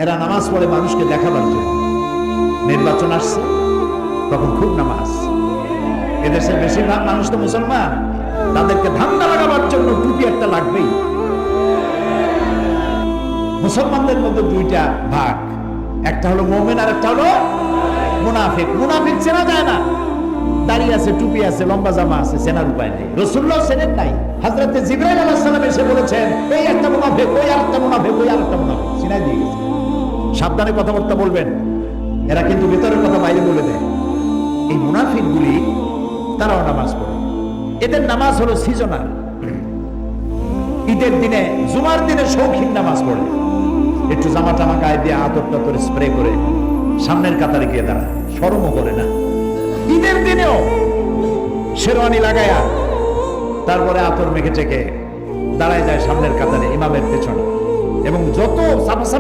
এরা নামাজ পড়ে মানুষকে দেখাবার জন্য। নির্বাচন আসছে, তখন খুব নামাজ। এদেশের বেশিরভাগ মানুষ তো মুসলমান, তাদেরকে ধান্দা লাগাবার জন্য টুপি একটা লাগবেই। মুসলমানদের মধ্যে দুইটা ভাগ, একটা হলো মুমিন আর একটা হলো মুনাফিক। মুনাফিক চেনা যায় না, দাড়ি আছে, টুপি আছে, লম্বা জামা আছে, চেনার উপায় নেই। রাসূলুল্লাহ চেনেন নাই। হযরত জিবরাইল আলাইহিস সালাম এসে বলেছেন, এই একটা মুনাফিক, ওই আরেকটা মুনাফিক, ওই আরেকটা মুনাফিক, চিনাই দিয়ে গেছে। সাবধানে কথাবার্তা বলবেন, এরা কিন্তু ভিতরের কথা বাইরে বলে দেয়। এই মুনাফিকগুলি তারাও নামাজ পড়ে। এদের নামাজ হলো সিজনাল। ঈদের দিনে, জুমার দিনে শৌখিন নামাজ পড়ে, একটু জামা টামা গায়ে দিয়ে আতর টাতর স্প্রে করে সামনের কাতারে গিয়ে দাঁড়ায়, শরমও করে না। ঈদের দিনেও শেরওয়ানি লাগায়া তারপরে আতর মেখে টেকে দাঁড়ায় যায় সামনের কাতারে ইমামের পেছনে, এবং যত